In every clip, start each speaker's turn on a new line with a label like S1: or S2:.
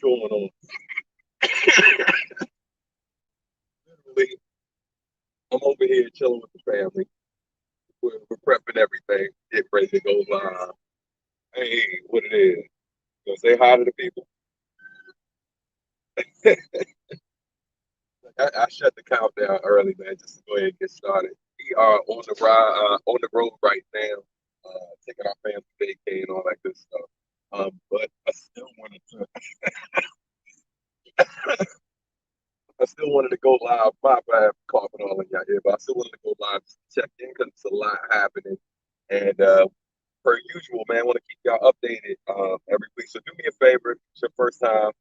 S1: going on? Literally, I'm over here chilling with the family. We're prepping everything, get ready to go live. Hey, what it is? Gonna say hi to the people. I shut the countdown early, man, just to go ahead and get started. We are on the ride, on the road right now, taking our family vacay and all that good stuff. But I still wanted to go live. My bad, coughing all in your ear, but I still wanted to go live just to check in because it's a lot happening. And per usual, man, I want to keep y'all updated every week. So do me a favor, if it's your first time.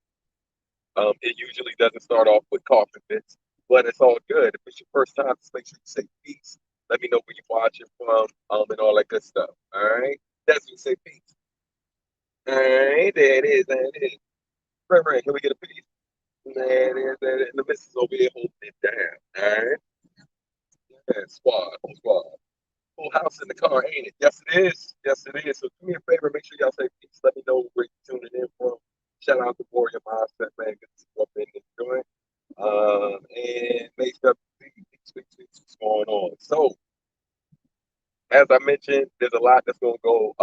S1: It usually doesn't start off with coughing fits, but it's all good. If it's your first time, just make sure you say peace. Let me know where you're watching from, and all that good stuff. All right, that's when you say peace. All right, there it is. There it is. Right. Can we get a peace? There it is. There it is. And the missus over here holding it down. All right. Yeah, squad. Full house in the car, ain't it? Yes, it is. Yes, it is. So do me a favor, make sure y'all say peace. Let me know where you're tuning in from. Shout out to Warrior Mindset, man. Good to see you up in this joint. And make sure what's going on. So, as I mentioned, there's a lot that's gonna go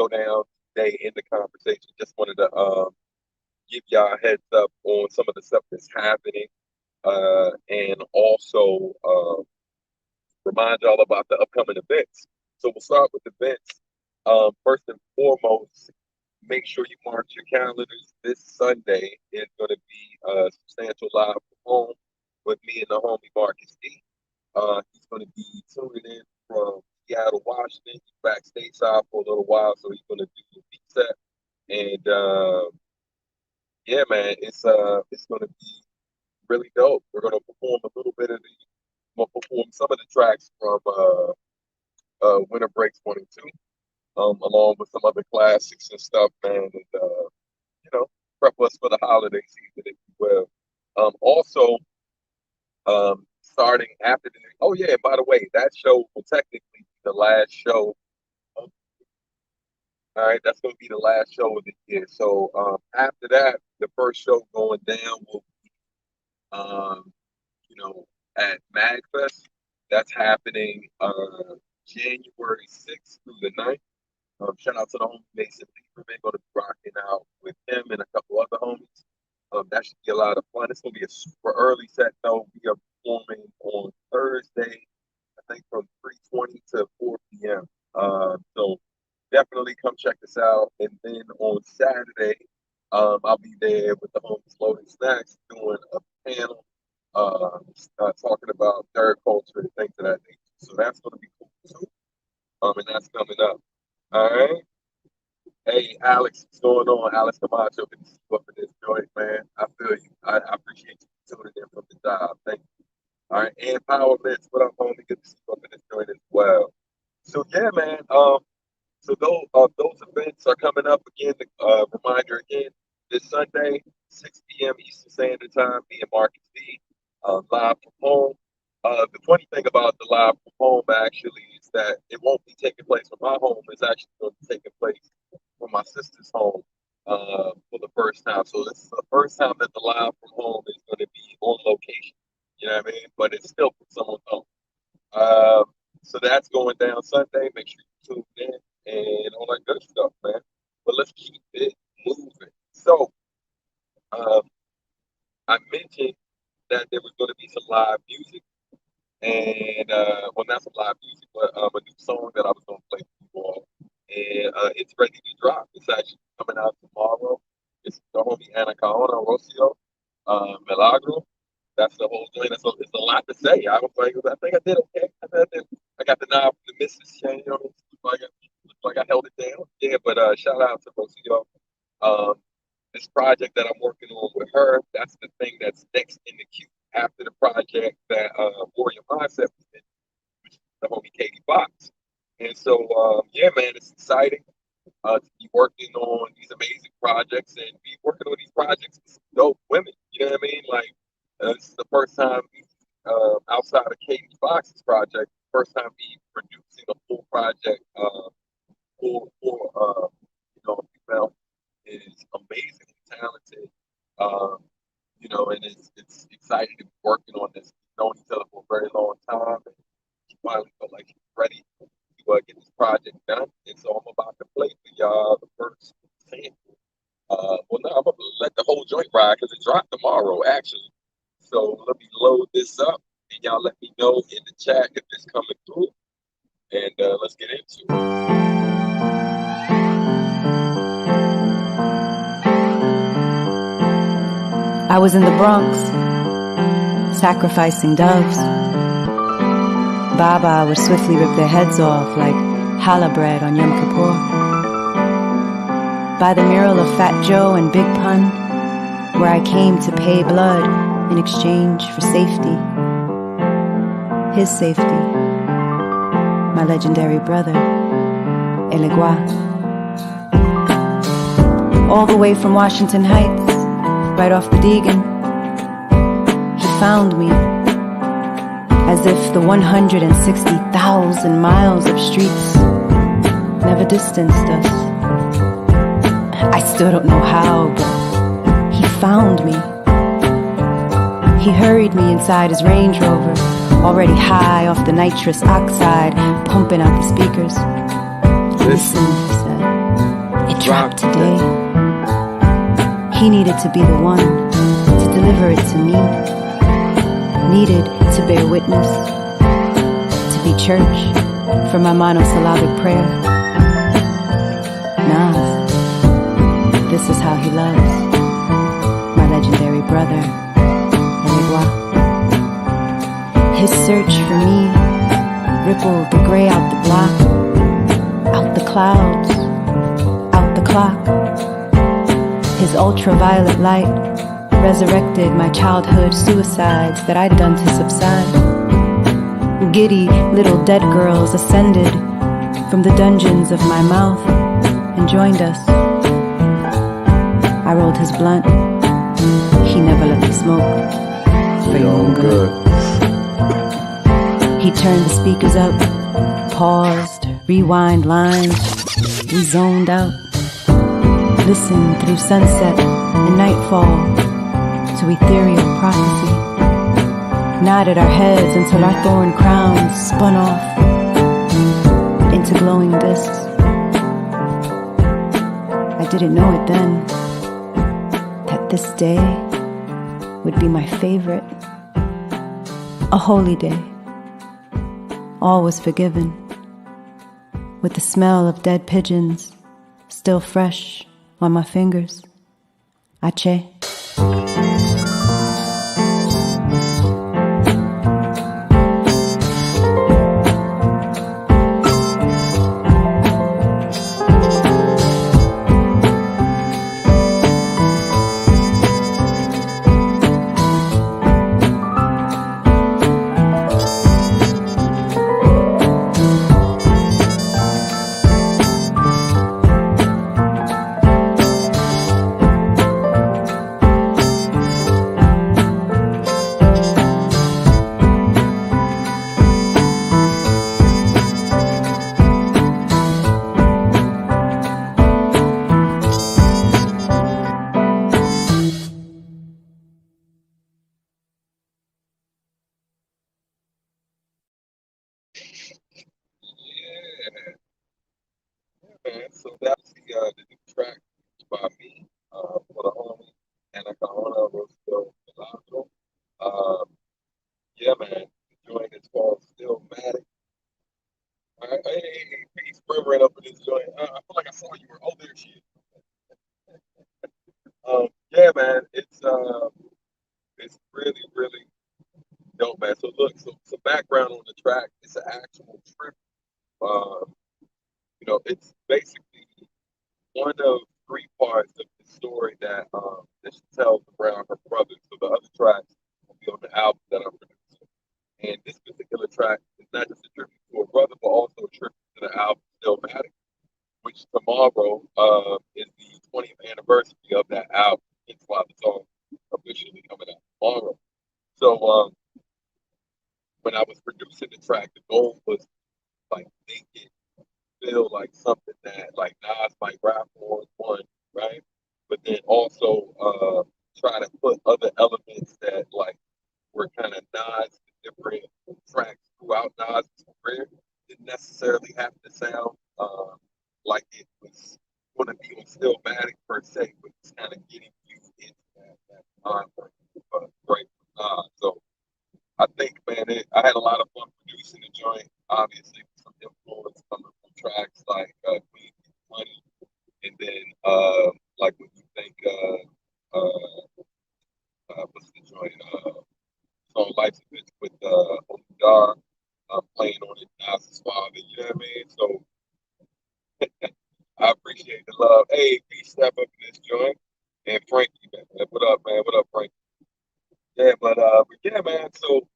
S1: down today in the conversation. Just wanted to give y'all a heads up on some of the stuff that's happening, and also remind y'all about the upcoming events. So we'll start with events. First and foremost, make sure you mark your calendars. This Sunday is going to be a substantial live from home with me and the homie Marcus D. He's going to be tuning in from Seattle, Washington. He's back stateside for a little while, so he's going to do the beat set. And yeah, man, it's going to be really dope. We're going to perform a little bit of the, we'll perform some of the tracks from Winter Breaks 1 and 2, along with some other classics and stuff, man, and you know, prep us for the holiday season, if you will. Also, starting after the, oh yeah, and by the way, that show will technically be the last show. Of, all right, that's going to be the last show of the year. So after that, the first show going down will be, you know, at MagFest. That's happening January 6th through the 9th. Shout out to the homie Mason Lieberman, going to be rocking out with him and a couple other homies. That should be a lot of fun. It's going to be a super early set, though. We are performing on Thursday, I think from 3:20 to 4 p.m. So definitely come check us out. And then on Saturday, I'll be there with the homies Loading Snacks doing a panel talking about third culture and things of that nature. So that's going to be cool, too. And that's coming up. All right. Hey, Alex, what's going on? Alex Camacho, good to see you up in this joint, man. I feel you. I appreciate you tuning in from the job. Thank you. All right, and Power Mix, what up, homie? Good to see you up in this joint as well. So yeah, man. So those events are coming up again. Reminder again, this Sunday, 6 p.m. Eastern Standard Time. Me and Marcus D, live from home. The funny thing about the live from home actually is that it won't be taking place from my home. It's actually going to be taking place from my sister's home for the first time. So this is the first time that the live from home is going to be on location. You know what I mean? But it's still from someone's home. Um, so that's going down Sunday. Make sure you tune in and all that good stuff, man. But let's keep it moving. So um, I mentioned that there was going to be some live music, and well, not some live music, but a new song that I was going to play for you all, and it's ready to drop. It's actually coming out tomorrow. It's the homie Anacaona Rocio, Milagro. That's the whole thing. It's a lot to say. I was like, I think I did okay. I got the nod from the missus. You know, like I held it down. Yeah, but shout out to Rocio. Um, this project that I'm working on with her, that's the thing that's next in the queue after the project that Warrior Mindset was in, which is the homie Katie Fox. And so, yeah, man, it's exciting to be working on these amazing projects and be working on these projects with some dope women. You know what I mean? Like, this is the first time outside of Katie Fox's project, first time me producing a full project for you know, a female is amazingly talented Um, and it's exciting to be working on this. We've known each other for a very long time, and she finally felt like she's ready to get this project done. And so I'm about to play for y'all the first sample. Well, no, I'm gonna let the whole joint ride because it dropped tomorrow, actually. So let me load this up, and y'all let me know in the chat if it's coming through, and let's get into it.
S2: I was in the Bronx, sacrificing doves. Baba would swiftly rip their heads off like challah bread on Yom Kippur. By the mural of Fat Joe and Big Pun, where I came to pay blood in exchange for safety. His safety, my legendary brother, El Iguá. All the way from Washington Heights, right off the Deegan, he found me, as if the 160,000 miles of streets never distanced us. I still don't know how, but he found me. He hurried me inside his Range Rover, already high off the nitrous oxide, pumping out the speakers. Listen, he said, it dropped today. He needed to be the one to deliver it to me. Needed to bear witness, to be church for my monosyllabic prayer. Nas, this is how he loves my legendary brother, Elegua. His search for me rippled the gray out the block, out the clouds, out the clock. His ultraviolet light resurrected my childhood suicides that I'd done to subside. Giddy little dead girls ascended from the dungeons of my mouth and joined us. I rolled his blunt. He never let me smoke. For your own good. He turned the speakers up, paused, rewind lines. We zoned out. Listened through sunset and nightfall to ethereal prophecy. Nodded our heads until our thorn crowns spun off into glowing discs. I didn't know it then, that this day would be my favorite. A holy day. All was forgiven, with the smell of dead pigeons still fresh on my fingers. Ache.
S1: Man. So that's the new track by me for the homie Anacaona Roscoe Milagro. Yeah, man. The joint is called Stillmatic. All right, hey, peace, Reverend up in this joint. I feel like I saw you. Oh, there she is. Yeah, man. It's really, really dope, man. So look, so background on the track. It's an actual trip. Um, it's basically one of three parts of the story that she tells around her brother. So the other tracks will be on the album that I'm producing. And this particular track is not just a tribute to her brother, but also a tribute to the album Stillmatic, which tomorrow is the 20th anniversary of that album. It's why the song officially coming out tomorrow. So when I was producing the track, the goal was like make it feel like something that like Nas might rap on one, right? But then also try to put other elements that like were kind of nods to different tracks throughout Nas' career. Didn't necessarily have to sound like it was going to be on Stillmatic per se, but it's kind of getting you into that mind frame right from Nas. So I think, man, I had a lot of fun producing the joint. Obviously, some influence coming from tracks like Queen Money, and then like when you think what's the joint song Life's a Bitch with Omidar playing on it, Nas's father. You know what I mean? So I appreciate the love. Hey, peace step up in this joint. And Frankie, man, what up, man? What up, Frankie? Yeah, but yeah, man. So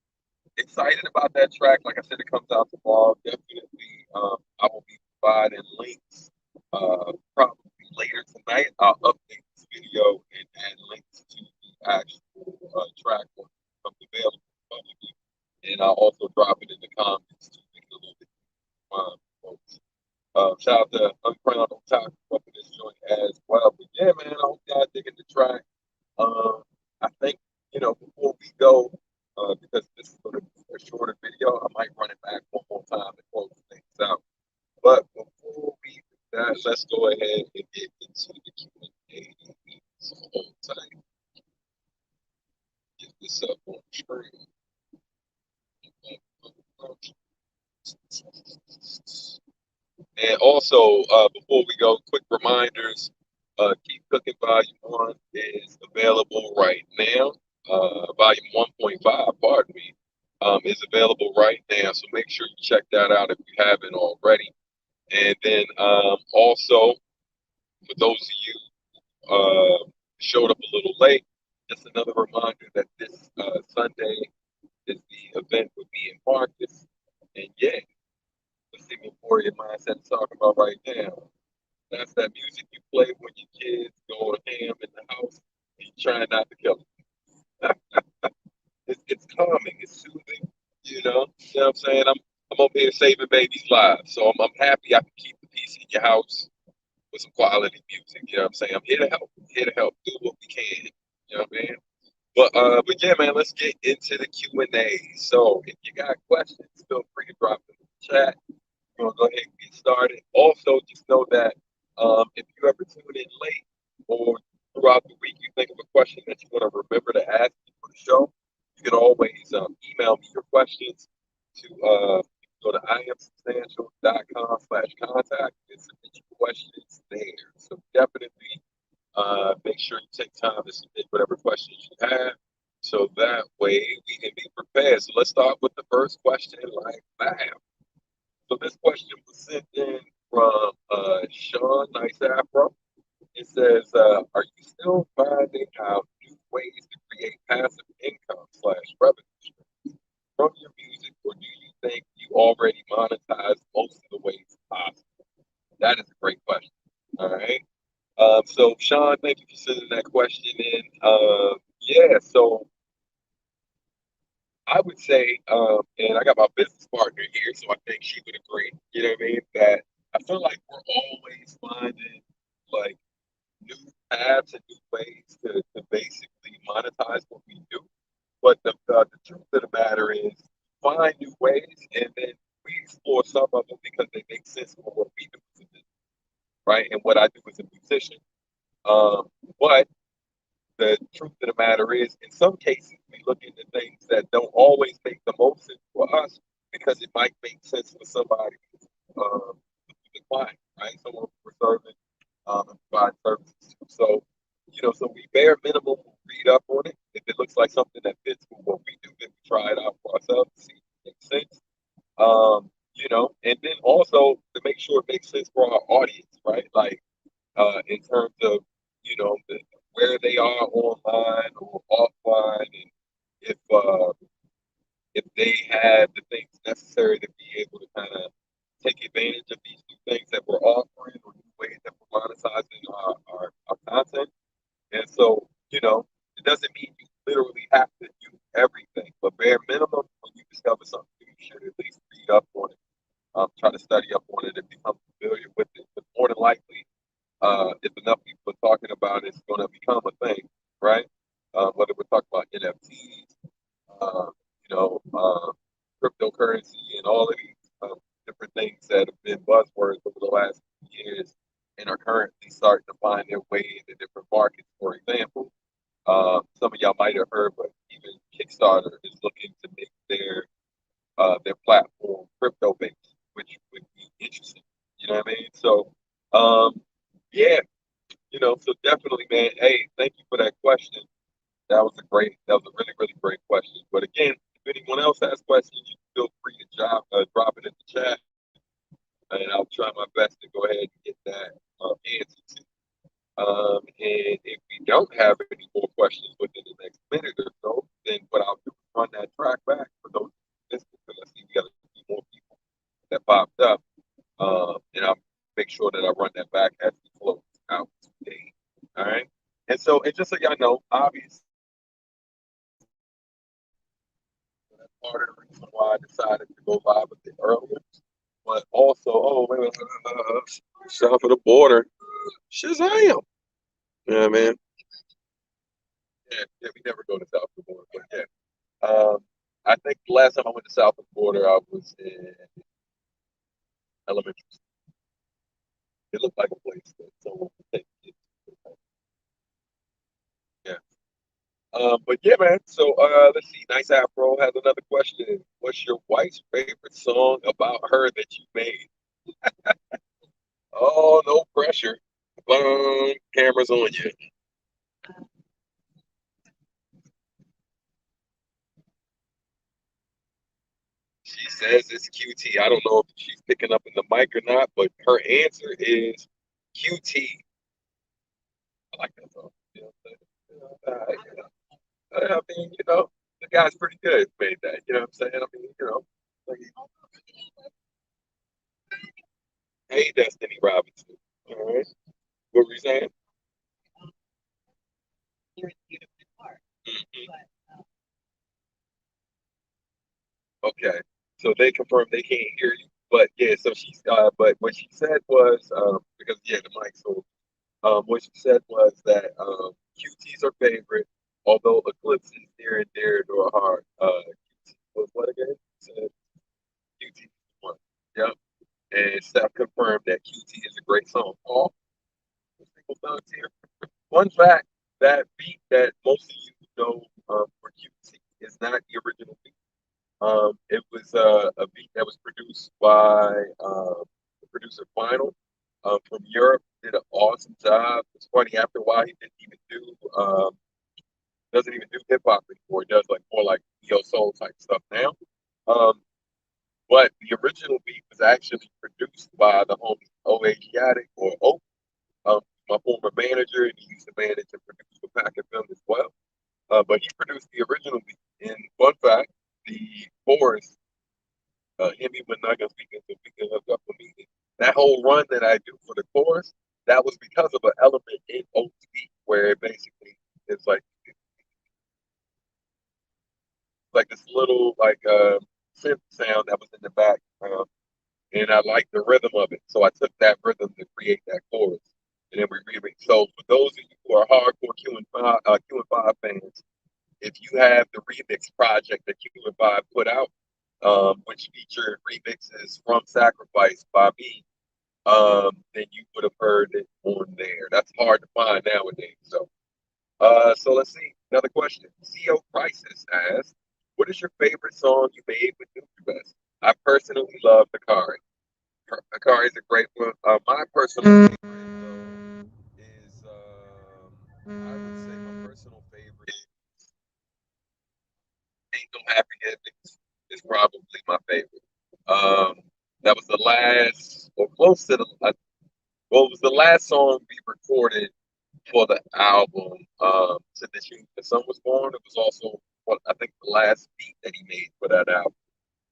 S1: excited about that track. Like I said, it comes out tomorrow. Definitely, I will be providing links probably later tonight. I'll update this video and add links to the actual track when it becomes available publicly. And I'll also drop it in the comments to make it a little bit fun, folks. Shout out to Uncrowned on top up in this joint as well. But yeah, man, I hope y'all digging the track. I think, before we go, because this is going to be a shorter video, I might run it back one more time and close things out. But before we do that, let's go ahead and get into the Q&A. So hold tight. Get this up on the screen. And also, before we go, quick reminders. Keep Cooking Volume 1 is available right now. Volume 1.5, pardon me, is available right now. So make sure you check that out if you haven't already. And then also, for those of you who showed up a little late, just another reminder that this Sunday is the event with me and Marcus. And yeah, the Singing Warrior Mindset is talking about right now. That's that music you play when your kids go ham in the house and you try not to kill them. It's calming, it's soothing, You know what I'm saying? I'm over here saving babies' lives, so I'm happy I can keep the peace in your house with some quality music. You know what I'm saying? I'm here to help. I'm here to help. Do what we can. You know what I mean? But yeah, man, let's get into the Q&A. So if you got questions, feel free to drop them in the chat. We're gonna go ahead and get started. Also, just know that if you ever tune in late or throughout the week, you think of a question that you want to remember to ask me for the show, you can always email me your questions to go to iamsubstantial.com/contact and submit your questions there. So definitely make sure you take time to submit whatever questions you have. So that way we can be prepared. So let's start with the first question like that. So this question was sent in from Sean Nice Afro. It says, "Are you still finding out new ways to create passive income slash revenue streams from your music, or do you think you already monetize most of the ways possible?" That is a great question. All right. So Sean, thank you for sending that question in. Yeah. So I would say, and I got my business partner here, so I think she would agree. You know what I mean? That I feel like we're always finding like new paths and new ways to basically monetize what we do. But the truth of the matter is, find new ways, and then we explore some of them because they make sense for what we do as a business, right? And what I do as a musician. But the truth of the matter is, in some cases, we look into things that don't always make the most sense for us because it might make sense for somebody the client, right? Someone we're serving and provide services to. So, so we bare minimum will read up on it. If it looks like something that fits with what we do, then we try it out for ourselves to see if it makes sense. And then also to make sure it makes sense for our audience, right? Like in terms of where they are online or offline, and if they have the things necessary to be able to kind of take advantage of these new things that we're offering or new ways that we're monetizing our content. And so, it doesn't mean you literally have to do everything, but bare minimum, when you discover something, you should at least read up on it, try to study up on it and become familiar with it. But more than likely, if enough people are talking about it, it's going to become a thing, right? cryptocurrency and all of these different things that have been buzzwords over the last few years and are currently starting to find their way into different markets. For example, some of y'all might have heard, but even Kickstarter is looking to make their platform crypto based, which would be interesting. You know what I mean? So, yeah, so definitely, man. Hey, thank you for that question. That was a really, really great question. But again, if anyone else has questions, you can feel free to drop it in the chat, and I'll try my best to go ahead and get that answer to. And if we don't have any more questions within the next minute or so, then what I'll do is run that track back for those who missed it, because I see we got a few more people that popped up. And I'll make sure that I run that back as we close out today. All right. And just so y'all know, obviously, that's part of the reason why I decided to go live a bit earlier. But also, oh, wait, south of the border, Shazam. Yeah, man. Yeah, we never go to south of the border, but yeah. I think the last time I went to south of the border, I was in elementary school. It looked like a place that someone would take kids to. Yeah. But yeah, man. So let's see. Nice Afro has another question. What's your wife's favorite song about her that you made? Oh, no pressure. Boom, cameras on you. She says it's QT. I don't know if she's picking up in the mic or not, but her answer is QT. I like that song. I mean, the guy's pretty good. Made that. You know what I'm saying? I mean, like, hey, Destiny Robinson. All right. What were you saying? Mhm. Okay. So they confirmed they can't hear you. But yeah, so but what she said was, because yeah, the mic, so what she said was that QT's her favorite, although Eclipse is near and dear to her heart. QT was what again? She said QT is one. Yep. And Steph confirmed that QT is a great song. Paul, single thugs here. Fun fact, that beat that most of you know for QT is not the original beat. It was a beat that was produced by the producer Final from Europe. Did an awesome job. It's funny, after a while he didn't even doesn't even do hip hop anymore. He does like more like neo soul type stuff now. Um, but the original beat was actually produced by the homie O Asiatic or O, my former manager, and he used to manage and produce for Pack and Film as well. But he produced the original beat. And fun fact, the chorus, him when not gonna speak until we can hook up a meeting. That whole run that I do for the chorus, that was because of an element in O's beat where it basically is like this little like synth sound that was in the back, and I liked the rhythm of it, so I took that rhythm to create that chorus, and then we remix. So for those of you who are hardcore Q and 5 fans, if you have the remix project that Q and 5 put out, which featured remixes from Sacrifice by me, then you would have heard it on there. That's hard to find nowadays. So let's see. Another question. CO Crisis asks, "What is your favorite song you made with Best?" I personally love Hikari. Hikari is a great one. My personal favorite though is I would say my personal favorite Ain't No Happy Endings is probably my favorite. Um, that was the last or close to well, it was the last song we recorded for the album. To the Tune the Sun Was Born. It was also I think the last beat that he made for that album.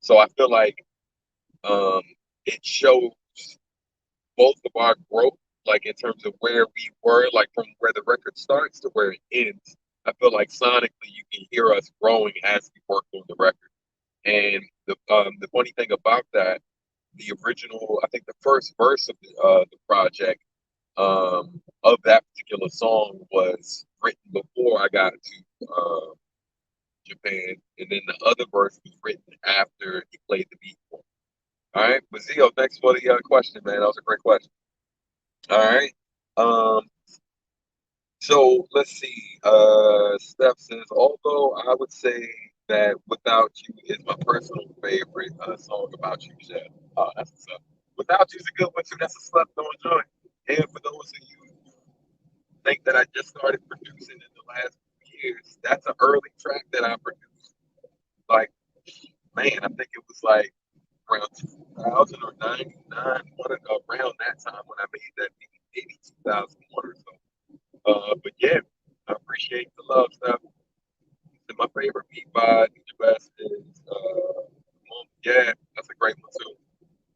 S1: So I feel like um, it shows both of our growth, like in terms of where we were, like from where the record starts to where it ends. I feel like sonically you can hear us growing as we work on the record. And the funny thing about that, the original, I think the first verse of the project of that particular song was written before I got to Japan, and then the other verse was written after he played the beat for him. All right, but Zio, thanks for the question, man. That was a great question. All right. Um, so let's see. Steph says, although I would say that Without You is my personal favorite song about you, Chef. That's what's up. Without You is a good one too. That's a slept on joint. And for those of you who think that I just started producing in the last few years, that's an early track that I produced. Like, man, I think it was like around 2000 or 99, around that time when I made that beat, maybe 2001 or so. But yeah, I appreciate the love stuff. And my favorite beat by DJ Best is yeah, that's a great one too.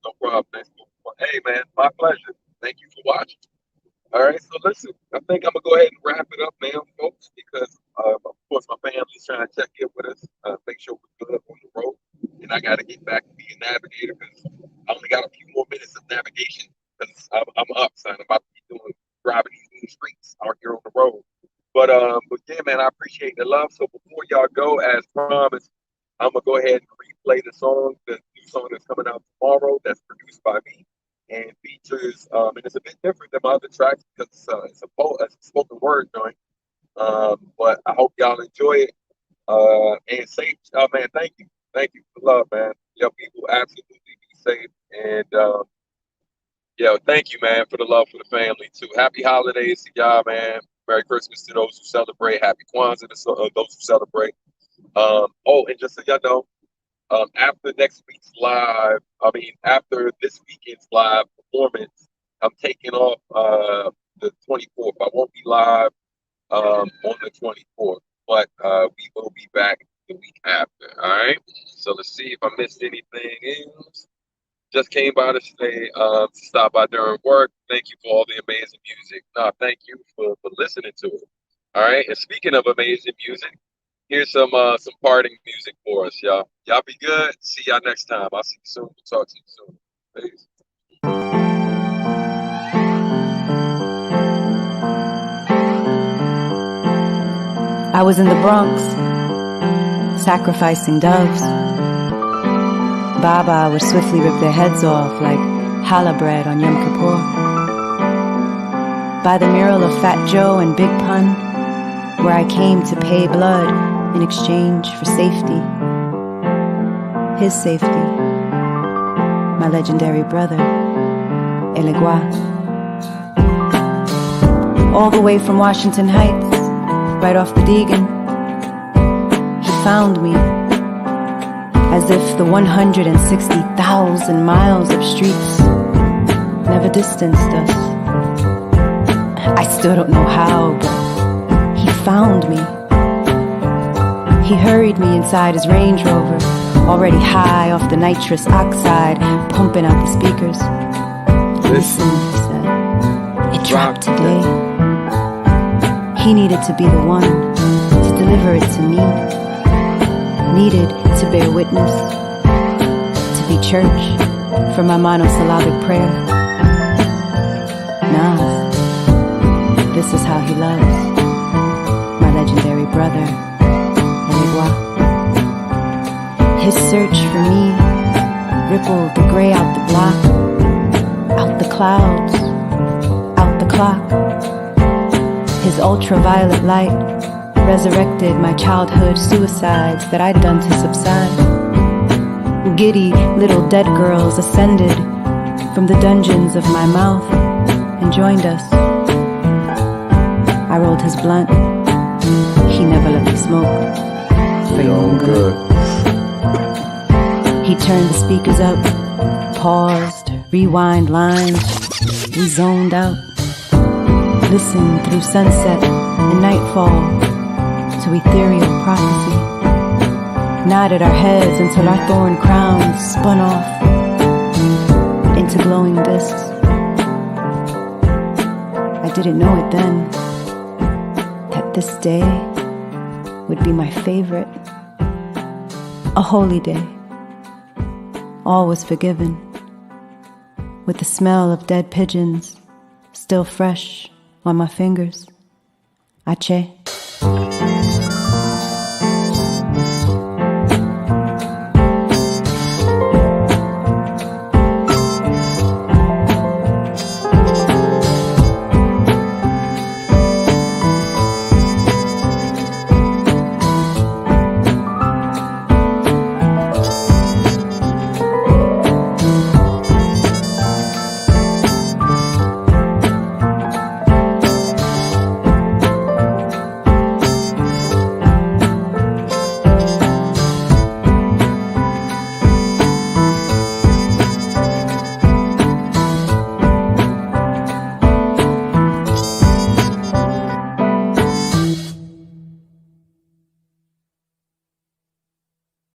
S1: No problem. Thanks for, hey man, my pleasure. Thank you for watching. All right, so listen, I think I'm gonna go ahead and wrap it up now, folks, because of course my family's trying to check in with us, make sure we're good on the road, and I got to get back to being navigator because I only got a few more minutes of navigation because I'm up, son. I'm about to be driving these new streets out here on the road. But yeah, man, I appreciate the love. So before y'all go, as promised, I'm gonna go ahead and replay the new song that's coming out tomorrow. That's produced by me and features, and it's a bit different than my other tracks because it's a spoken word joint. But I hope y'all enjoy it. And safe, man. Thank you for love, man. Yo, people absolutely be safe, and yo, thank you, man, for the love for the family too. Happy holidays to y'all, man. Merry Christmas to those who celebrate. Happy Kwanzaa to those who celebrate. Oh, and just so y'all know, after next week's after this weekend's live performance, I'm taking off the 24th. I won't be live on the 24th, but we will be back the week after. All right. So let's see if I missed anything else. Just came by to say, stop by during work. Thank you for all the amazing music. No, thank you for listening to it. All right. And speaking of amazing music, here's some parting music for us, y'all. Y'all be good. See y'all next time. I'll see you soon. We'll talk to you soon. Peace.
S2: I was in the Bronx, sacrificing doves. Baba would swiftly rip their heads off like challah bread on Yom Kippur. By the mural of Fat Joe and Big Pun, where I came to pay blood in exchange for safety. His safety. My legendary brother, Elegua. All the way from Washington Heights, right off the Deegan, he found me, as if the 160,000 miles of streets never distanced us. I still don't know how, but he found me. He hurried me inside his Range Rover, already high off the nitrous oxide, pumping out the speakers. Listen, he said, it dropped today. He needed to be the one to deliver it to me. Needed to bear witness, to be church for my monosyllabic prayer. Nas, this is how he loves my legendary brother, Elegua. His search for me rippled the gray out the block, out the clouds, out the clock. His ultraviolet light resurrected my childhood suicides that I'd done to subside. Giddy little dead girls ascended from the dungeons of my mouth and joined us. I rolled his blunt. He never let me smoke. For your own good. He turned the speakers up, paused, rewind lines. We zoned out. Listened through sunset and nightfall to ethereal prophecy. Nodded our heads until our thorn crowns spun off into glowing discs. I didn't know it then, that this day would be my favorite. A holy day. All was forgiven. With the smell of dead pigeons still fresh on my fingers. Ache.